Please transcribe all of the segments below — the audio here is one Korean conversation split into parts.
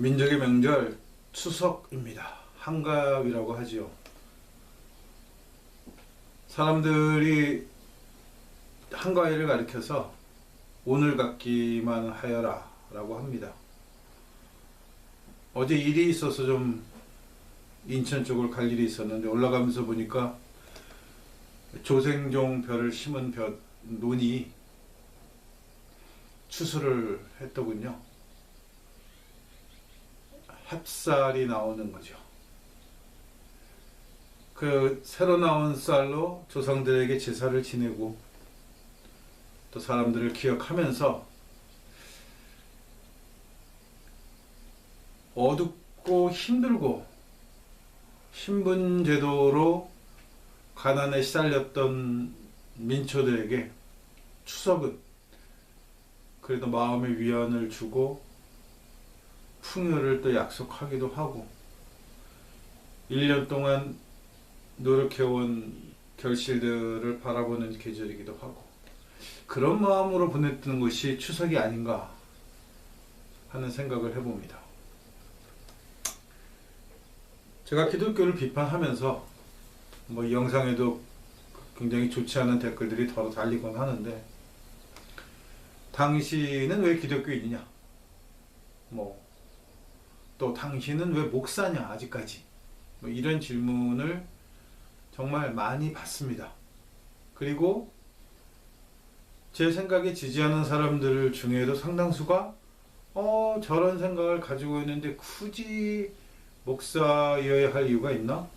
민족의 명절 추석입니다. 한가위라고 하지요. 사람들이 한가위를 가리켜서 오늘 같기만 하여라 라고 합니다. 어제 일이 있어서 좀 인천 쪽을 갈 일이 있었는데 올라가면서 보니까 조생종 벼를 심은 논이 추수를 했더군요. 햅쌀이 나오는 거죠. 그 새로 나온 쌀로 조상들에게 제사를 지내고 또 사람들을 기억하면서 어둡고 힘들고 신분제도로 가난에 시달렸던 민초들에게 추석은 그래도 마음의 위안을 주고 풍요를 또 약속하기도 하고 1년 동안 노력해온 결실들을 바라보는 계절이기도 하고 그런 마음으로 보냈던 것이 추석이 아닌가 하는 생각을 해봅니다. 제가 기독교를 비판하면서 뭐 영상에도 굉장히 좋지 않은 댓글들이 더러 달리곤 하는데 당신은 왜 기독교인이냐? 또 당신은 왜 목사냐 아직까지? 이런 질문을 정말 많이 받습니다. 그리고 제 생각에 지지하는 사람들 중에도 상당수가 저런 생각을 가지고 있는데 굳이 목사여야 할 이유가 있나?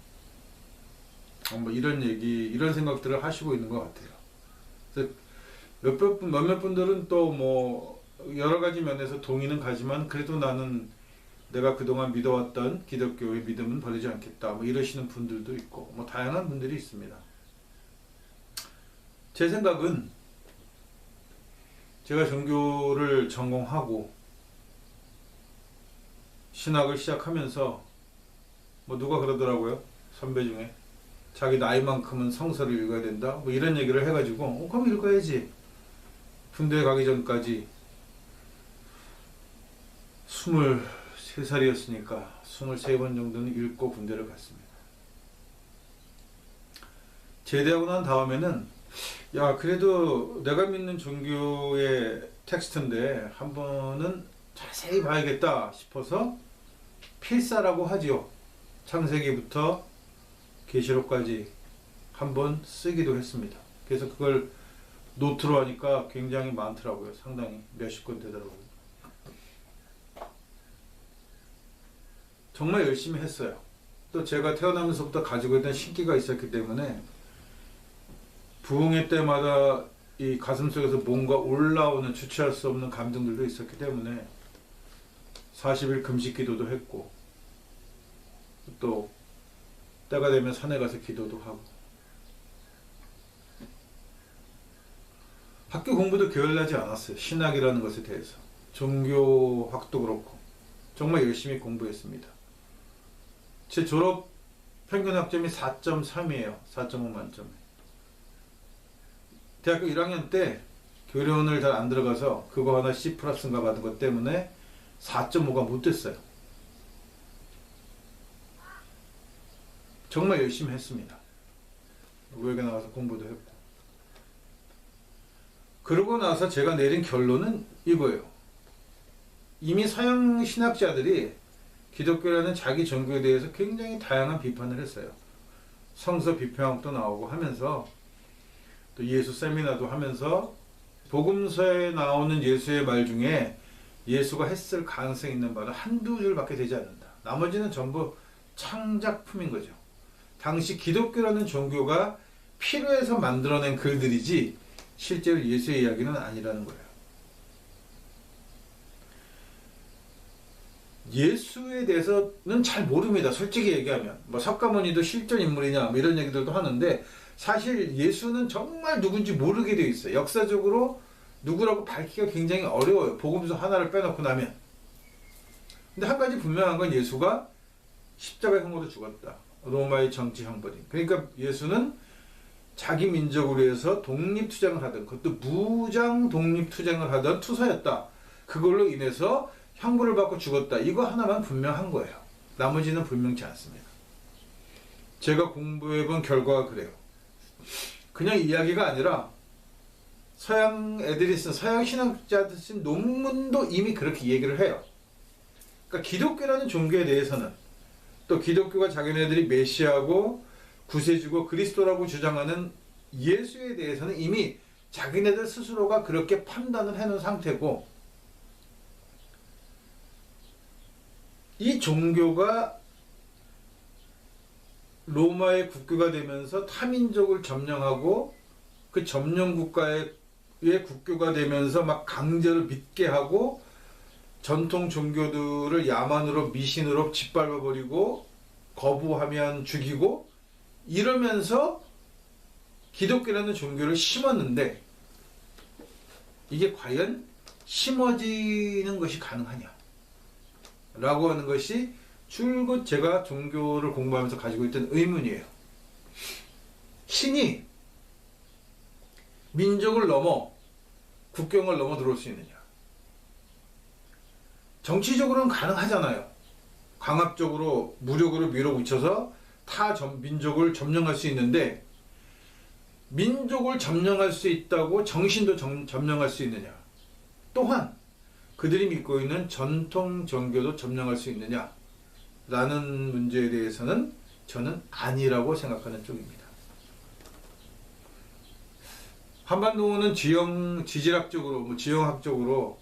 이런 생각들을 하시고 있는 것 같아요. 그래서 몇몇 분들은 또 여러 가지 면에서 동의는 가지만 그래도 나는 내가 그동안 믿어왔던 기독교의 믿음은 버리지 않겠다. 이러시는 분들도 있고, 다양한 분들이 있습니다. 제 생각은 제가 종교를 전공하고 신학을 시작하면서 누가 그러더라고요. 선배 중에. 자기 나이만큼은 성서를 읽어야 된다. 이런 얘기를 해가지고, 그럼 읽어야지. 군대 가기 전까지 23살이었으니까 23번 정도는 읽고 군대를 갔습니다. 제대하고 난 다음에는 그래도 내가 믿는 종교의 텍스트인데 한 번은 자세히 봐야겠다 싶어서 필사라고 하지요. 창세기부터 계시록까지 한번 쓰기도 했습니다. 그래서 그걸 노트로 하니까 굉장히 많더라고요. 상당히 몇십 권 되더라고요. 정말 열심히 했어요. 또 제가 태어나면서부터 가지고 있던 신기가 있었기 때문에 부흥회 때마다 이 가슴속에서 뭔가 올라오는 주체할 수 없는 감정들도 있었기 때문에 40일 금식 기도도 했고 또 때가 되면 산에 가서 기도도 하고 학교 공부도 게을르지 않았어요. 신학이라는 것에 대해서 종교학도 그렇고 정말 열심히 공부했습니다. 제 졸업 평균 학점이 4.3이에요. 4.5 만점에. 대학교 1학년 때 교련을 잘 안 들어가서 그거 하나 C 플러스인가 받은 것 때문에 4.5가 못 됐어요. 정말 열심히 했습니다. 외국에 나가서 공부도 했고. 그러고 나서 제가 내린 결론은 이거예요. 이미 서양 신학자들이 기독교라는 자기 종교에 대해서 굉장히 다양한 비판을 했어요. 성서 비평학도 나오고 하면서 또 예수 세미나도 하면서 복음서에 나오는 예수의 말 중에 예수가 했을 가능성이 있는 말은 한두 줄밖에 되지 않는다. 나머지는 전부 창작품인 거죠. 당시 기독교라는 종교가 필요해서 만들어낸 글들이지 실제로 예수의 이야기는 아니라는 거예요. 예수에 대해서는 잘 모릅니다. 솔직히 얘기하면. 석가모니도 실존 인물이냐 이런 얘기들도 하는데 사실 예수는 정말 누군지 모르게 되어 있어요. 역사적으로 누구라고 밝히기가 굉장히 어려워요. 복음서 하나를 빼놓고 나면. 근데 한 가지 분명한 건 예수가 십자가의 형으로 죽었다. 로마의 정치 형벌인. 그러니까 예수는 자기 민족을 위해서 독립투쟁을 하던, 그것도 무장 독립투쟁을 하던 투사였다. 그걸로 인해서 형벌을 받고 죽었다. 이거 하나만 분명한 거예요. 나머지는 분명치 않습니다. 제가 공부해본 결과가 그래요. 그냥 이야기가 아니라 서양 애들이 쓴, 서양 신학자들 쓴 논문도 이미 그렇게 얘기를 해요. 그러니까 기독교라는 종교에 대해서는, 또 기독교가 자기네들이 메시아고 구세주고 그리스도라고 주장하는 예수에 대해서는 이미 자기네들 스스로가 그렇게 판단을 해놓은 상태고, 이 종교가 로마의 국교가 되면서 타민족을 점령하고, 그 점령 국가의 국교가 되면서 막 강제로 믿게 하고, 전통 종교들을 야만으로 미신으로 짓밟아버리고 거부하면 죽이고, 이러면서 기독교라는 종교를 심었는데, 이게 과연 심어지는 것이 가능하냐 라고 하는 것이 줄곧 제가 종교를 공부하면서 가지고 있던 의문이에요. 신이 민족을 넘어 국경을 넘어 들어올 수 있느냐? 정치적으로는 가능하잖아요. 강압적으로 무력으로 밀어붙여서 타 민족을 점령할 수 있는데, 민족을 점령할 수 있다고 정신도 점령할 수 있느냐? 또한 그들이 믿고 있는 전통 종교도 점령할 수 있느냐? 라는 문제에 대해서는 저는 아니라고 생각하는 쪽입니다. 한반도는 지질학적으로, 지형학적으로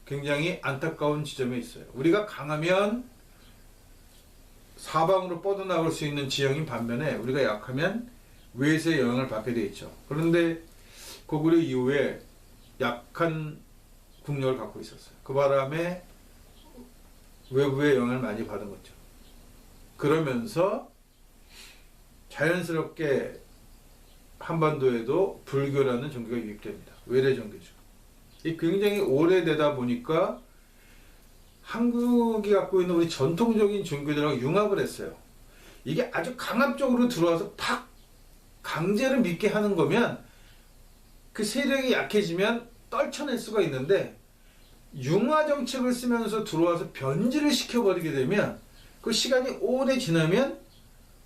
굉장히 안타까운 지점에 있어요. 우리가 강하면 사방으로 뻗어나올 수 있는 지형인 반면에, 우리가 약하면 외세의 영향을 받게 돼 있죠. 그런데 고구려 이후에 약한 국력을 갖고 있었어요. 그 바람에 외부의 영향을 많이 받은 거죠. 그러면서 자연스럽게 한반도에도 불교라는 종교가 유입됩니다. 외래 종교죠. 이 굉장히 오래되다 보니까 한국이 갖고 있는 우리 전통적인 종교들하고 융합을 했어요. 이게 아주 강압적으로 들어와서 팍 강제로 믿게 하는 거면, 그 세력이 약해지면 떨쳐낼 수가 있는데, 융화 정책을 쓰면서 들어와서 변질을 시켜버리게 되면, 그 시간이 오래 지나면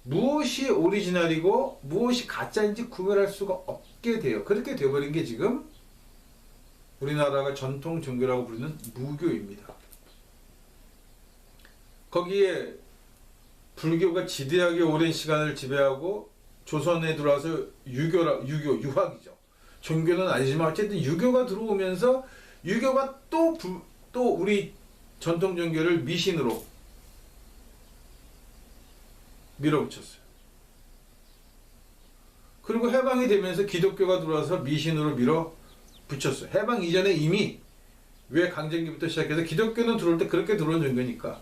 무엇이 오리지널이고 무엇이 가짜인지 구별할 수가 없게 돼요. 그렇게 돼버린 게 지금 우리나라가 전통 종교라고 부르는 무교입니다. 거기에 불교가 지대하게 오랜 시간을 지배하고, 조선에 들어와서 유학이죠. 종교는 아니지만 어쨌든 유교가 들어오면서, 유교가 또 우리 전통 종교를 미신으로 밀어붙였어요. 그리고 해방이 되면서 기독교가 들어와서 미신으로 밀어붙였어요. 해방 이전에 이미, 왜 강점기부터 시작해서 기독교는 들어올 때 그렇게 들어온 종교니까,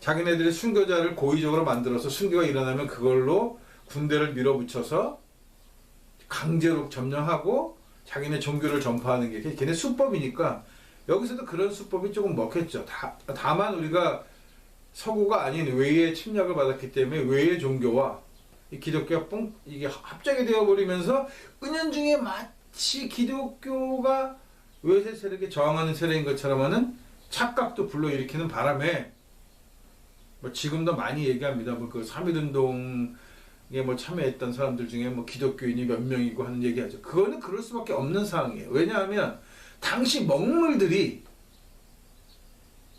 자기네들이 순교자를 고의적으로 만들어서 순교가 일어나면 그걸로 군대를 밀어붙여서 강제로 점령하고 자기네 종교를 전파하는 게 걔네 수법이니까, 여기서도 그런 수법이 조금 먹혔죠. 다만 우리가 서구가 아닌 외의 침략을 받았기 때문에 외의 종교와 이 기독교가 이게 합작이 되어버리면서 은연중에 마치 기독교가 외세 세력에 저항하는 세력인 것처럼 하는 착각도 불러일으키는 바람에, 뭐 지금도 많이 얘기합니다. 뭐 그 3.1운동에 뭐 참여했던 사람들 중에 뭐 기독교인이 몇 명이고 하는 얘기하죠. 그거는 그럴 수밖에 없는 상황이에요. 왜냐하면 당시 먹물들이,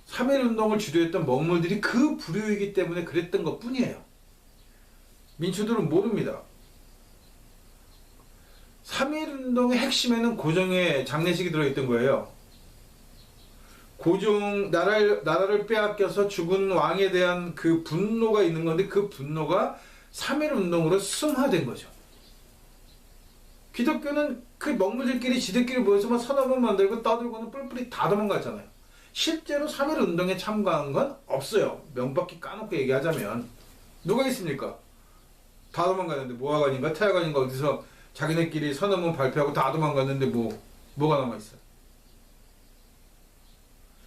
3.1운동을 주도했던 먹물들이 그 부류이기 때문에 그랬던 것 뿐이에요. 민초들은 모릅니다. 3.1운동의 핵심에는 고종의 장례식이 들어있던 거예요. 고종, 나라를 빼앗겨서 죽은 왕에 대한 그 분노가 있는 건데, 그 분노가 3.1운동으로 승화된 거죠. 기독교는 그 먹물들끼리 지들끼리 모여서 막 선언문 만들고 떠들고는 뿔뿔이 다 도망갔잖아요. 실제로 3.1운동에 참가한 건 없어요. 명백히 까놓고 얘기하자면. 누가 있습니까? 다 도망갔는데, 모하관인가 태하관인가 어디서 자기네끼리 선언문 발표하고 다 도망갔는데 뭐가 남아있어요.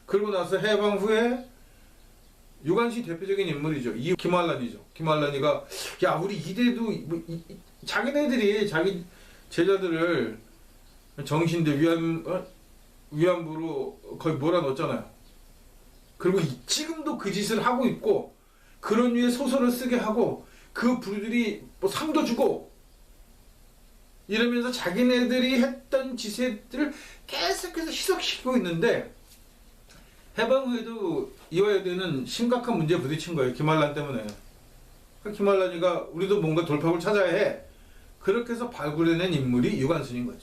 그리고 나서 해방 후에 유관시 대표적인 인물이죠. 김환란이죠. 김환란이가, 야, 우리 이대도 자기네들이 자기 제자들을 정신대 위안부로 거의 몰아넣었잖아요. 그리고 지금도 그 짓을 하고 있고, 그런 류의 소설을 쓰게 하고, 그 부류들이 뭐 상도 주고 이러면서 자기네들이 했던 짓들을 계속해서 희석시키고 있는데, 해방 후에도 이화여대는 심각한 문제에 부딪힌 거예요. 김한란 때문에. 김한란이가 우리도 뭔가 돌파구를 찾아야 해. 그렇게 해서 발굴해낸 인물이 유관순인 거죠.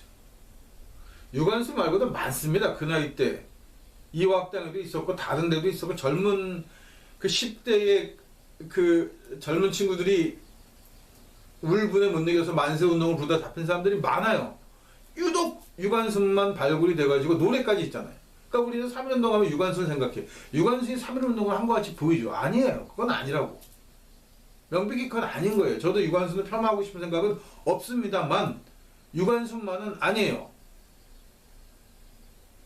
유관순 말고도 많습니다. 그 나이 때. 이화학당에도 있었고 다른 데도 있었고, 젊은 그 10대의 그 젊은 친구들이 울분에 못 이겨서 만세운동을 부르다 잡힌 사람들이 많아요. 유독 유관순만 발굴이 돼가지고 노래까지 있잖아요. 그러니까 우리는 3.1운동 하면 유관순 생각해. 유관순이 3.1운동을 한 것 같이 보이죠. 아니에요. 그건 아니라고. 명백히 그건 아닌 거예요. 저도 유관순을 폄하하고 싶은 생각은 없습니다만, 유관순만은 아니에요.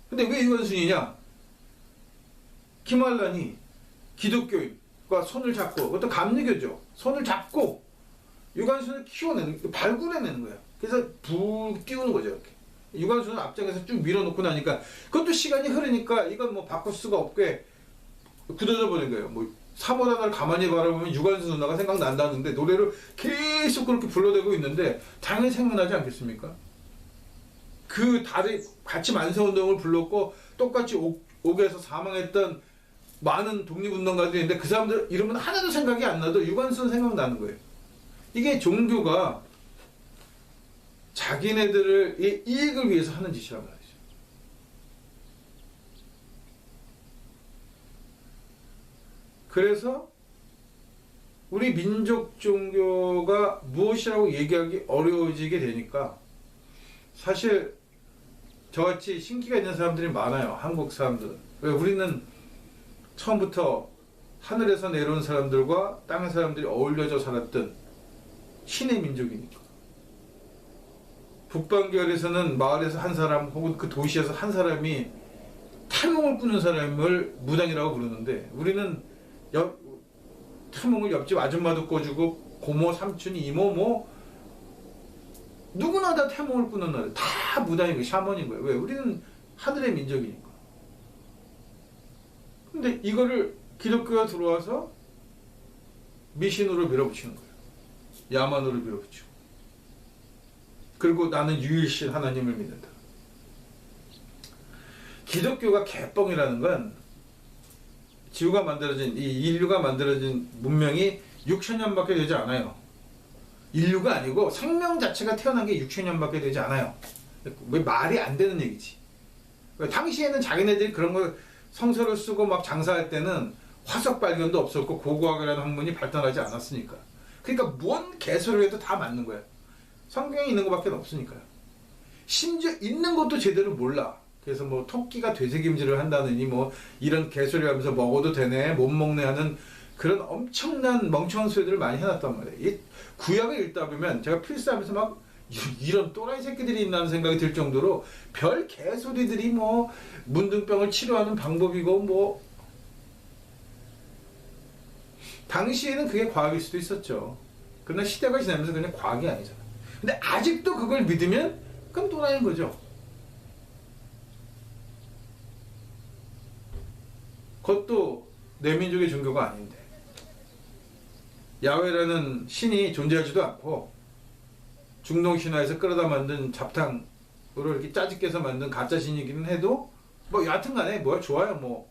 근데 왜 유관순이냐? 김한란이 기독교인과 손을 잡고, 그것도 감리교죠. 손을 잡고 유관순을 키워내는, 발굴해내는 거예요. 그래서 불 띄우는 거죠, 이렇게. 유관순을 앞장에서 쭉 밀어놓고 나니까, 그것도 시간이 흐르니까 이건 뭐 바꿀 수가 없게 굳어져 버린 거예요. 뭐 3월 하나를 가만히 바라보면 유관순 누나가 생각난다는데, 노래를 계속 그렇게 불러대고 있는데 당연히 생각나지 않겠습니까? 그 달에 같이 만세운동을 불렀고 똑같이 옥에서 사망했던 많은 독립운동가들이 있는데, 그 사람들 이름은 하나도 생각이 안 나도 유관순 생각나는 거예요. 이게 종교가 자기네들의 이익을 위해서 하는 짓이란 말이죠. 그래서 우리 민족 종교가 무엇이라고 얘기하기 어려워지게 되니까, 사실 저같이 신기가 있는 사람들이 많아요. 한국 사람들은. 왜? 우리는 처음부터 하늘에서 내려온 사람들과 땅의 사람들이 어울려져 살았던 신의 민족이니까. 북방계열에서는 마을에서 한 사람 혹은 그 도시에서 한 사람이 태몽을 꾸는 사람을 무당이라고 부르는데, 우리는 태몽을 옆집 아줌마도 꿔주고 고모, 삼촌, 이모 뭐 누구나 다 태몽을 꾸는 나라, 다 무당인 거예요. 샤먼인 거예요. 왜? 우리는 하늘의 민족이니까. 근데 이거를 기독교가 들어와서 미신으로 밀어붙이는 거예요. 야만으로 밀어붙이고. 그리고 나는 유일신 하나님을 믿는다. 기독교가 개뻥이라는 건, 지구가 만들어진, 이 인류가 만들어진 문명이 6천년밖에 되지 않아요. 인류가 아니고 생명 자체가 태어난 게 6천년밖에 되지 않아요. 왜 말이 안 되는 얘기지. 당시에는 자기네들이 그런 거 성서를 쓰고 막 장사할 때는 화석 발견도 없었고 고고학이라는 학문이 발달하지 않았으니까. 그러니까 뭔 개소리를 해도 다 맞는 거야. 성경에 있는 것밖에 없으니까요. 심지어 있는 것도 제대로 몰라. 그래서 뭐 토끼가 되새김질을 한다느니 뭐 이런 개소리 하면서 먹어도 되네, 못 먹네 하는 그런 엄청난 멍청한 소리들을 많이 해놨단 말이에요. 이 구약을 읽다 보면 제가 필사하면서 막 이런 또라이 새끼들이 있나는 생각이 들 정도로 별 개소리들이 뭐 문둥병을 치료하는 방법이고 뭐, 당시에는 그게 과학일 수도 있었죠. 그러나 시대가 지나면서 그냥 과학이 아니잖아. 근데 아직도 그걸 믿으면 그건 또라이인 거죠. 그것도 내 민족의 종교가 아닌데. 야훼라는 신이 존재하지도 않고, 중동 신화에서 끌어다 만든 잡탕으로 이렇게 짜집게서 만든 가짜 신이기는 해도 뭐 여하튼간에 뭐야, 좋아요. 뭐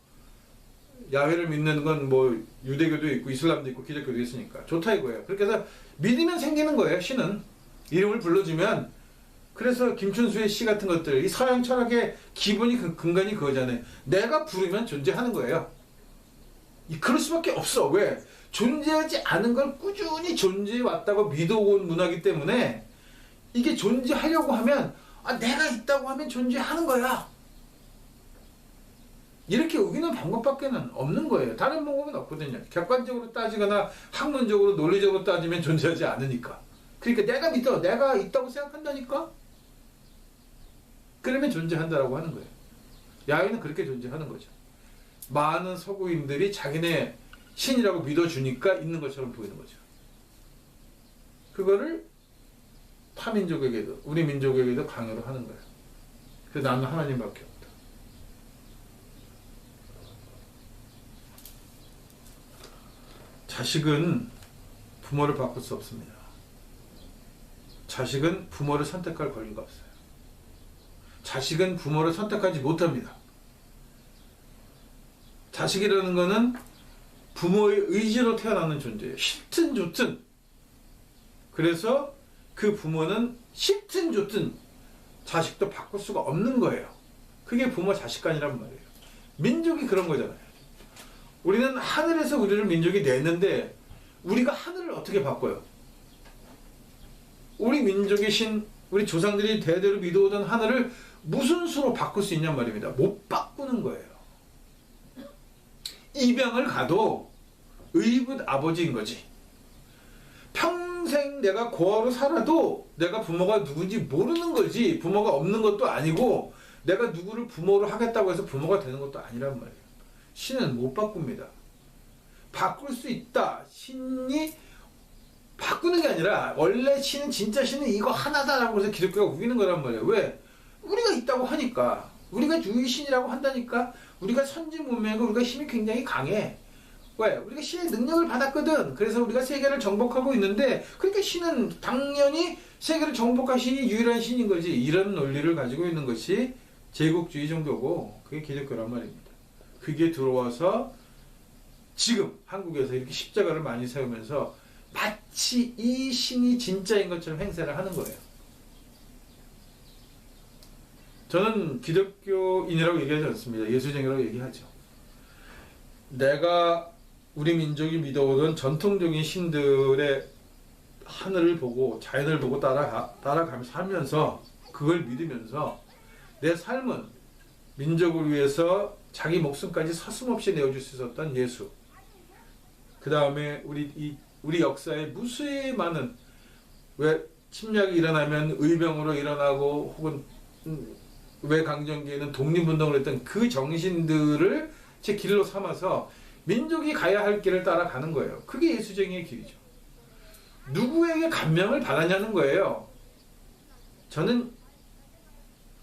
야훼를 믿는 건 뭐 유대교도 있고 이슬람도 있고 기독교도 있으니까 좋다 이거예요. 그렇게 해서 믿으면 생기는 거예요. 신은 이름을 불러주면. 그래서 김춘수의 시 같은 것들, 이 서양 철학의 기본이 근간이 그거잖아요. 내가 부르면 존재하는 거예요. 그럴 수밖에 없어. 왜? 존재하지 않은 걸 꾸준히 존재해 왔다고 믿어온 문화이기 때문에, 이게 존재하려고 하면 내가 있다고 하면 존재하는 거야. 이렇게 우기는 방법밖에는 없는 거예요. 다른 방법은 없거든요. 객관적으로 따지거나 학문적으로 논리적으로 따지면 존재하지 않으니까. 그러니까 내가 믿어, 내가 있다고 생각한다니까? 그러면 존재한다라고 하는 거예요. 야훼는 그렇게 존재하는 거죠. 많은 서구인들이 자기네 신이라고 믿어주니까 있는 것처럼 보이는 거죠. 그거를 타민족에게도, 우리 민족에게도 강요를 하는 거예요. 그래서 나는 하나님밖에 없다. 자식은 부모를 바꿀 수 없습니다. 자식은 부모를 선택할 권리가 없어요. 자식은 부모를 선택하지 못합니다. 자식이라는 것은 부모의 의지로 태어나는 존재예요. 싫든 좋든. 그래서 그 부모는 싫든 좋든 자식도 바꿀 수가 없는 거예요. 그게 부모 자식간이란 말이에요. 민족이 그런 거잖아요. 우리는 하늘에서 우리를 민족이 냈는데 우리가 하늘을 어떻게 바꿔요? 우리 민족의 신, 우리 조상들이 대대로 믿어오던 하늘을 무슨 수로 바꿀 수 있냔 말입니다. 못 바꾸는 거예요. 입양을 가도 의붓 아버지인 거지. 평생 내가 고아로 살아도 내가 부모가 누군지 모르는 거지. 부모가 없는 것도 아니고 내가 누구를 부모로 하겠다고 해서 부모가 되는 것도 아니란 말이에요. 신은 못 바꿉니다. 바꿀 수 있다. 신이 바꾸는 게 아니라 원래 신은 진짜 신은 이거 하나다라고 해서 기독교가 우기는 거란 말이에요. 왜? 우리가 있다고 하니까. 우리가 유일신이라고 한다니까. 우리가 선진 문명이고 우리가 힘이 굉장히 강해. 왜? 우리가 신의 능력을 받았거든. 그래서 우리가 세계를 정복하고 있는데 그러니까 신은 당연히 세계를 정복할 신이 유일한 신인 거지. 이런 논리를 가지고 있는 것이 제국주의 종교고 그게 기독교란 말입니다. 그게 들어와서 지금 한국에서 이렇게 십자가를 많이 세우면서 마치 이 신이 진짜인 것처럼 행세를 하는 거예요. 저는 기독교인이라고 얘기하지 않습니다. 예수쟁이라고 얘기하죠. 내가 우리 민족이 믿어오던 전통적인 신들의 하늘을 보고 자연을 보고 따라가면서 살면서 그걸 믿으면서 내 삶은 민족을 위해서 자기 목숨까지 서슴없이 내어줄 수 있었던 예수. 그 다음에 우리 역사에 무수히 많은 왜 침략이 일어나면 의병으로 일어나고 혹은 외강점기에는 독립운동을 했던 그 정신들을 제 길로 삼아서 민족이 가야 할 길을 따라가는 거예요. 그게 예수쟁이의 길이죠. 누구에게 감명을 받았냐는 거예요. 저는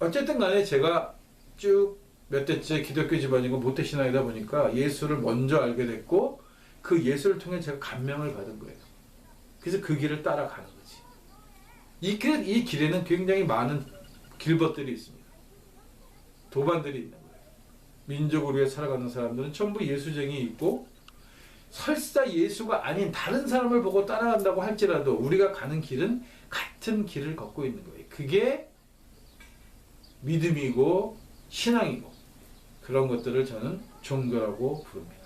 어쨌든 간에 제가 쭉 몇 대째 기독교 집안이고 모태신앙이다 보니까 예수를 먼저 알게 됐고 그 예수를 통해 제가 감명을 받은 거예요. 그래서 그 길을 따라가는 거지. 이 길에는 굉장히 많은 길벗들이 있습니다. 도반들이 있는 거예요. 민족을 위해 살아가는 사람들은 전부 예수쟁이 있고 설사 예수가 아닌 다른 사람을 보고 따라간다고 할지라도 우리가 가는 길은 같은 길을 걷고 있는 거예요. 그게 믿음이고 신앙이고 그런 것들을 저는 종교라고 부릅니다.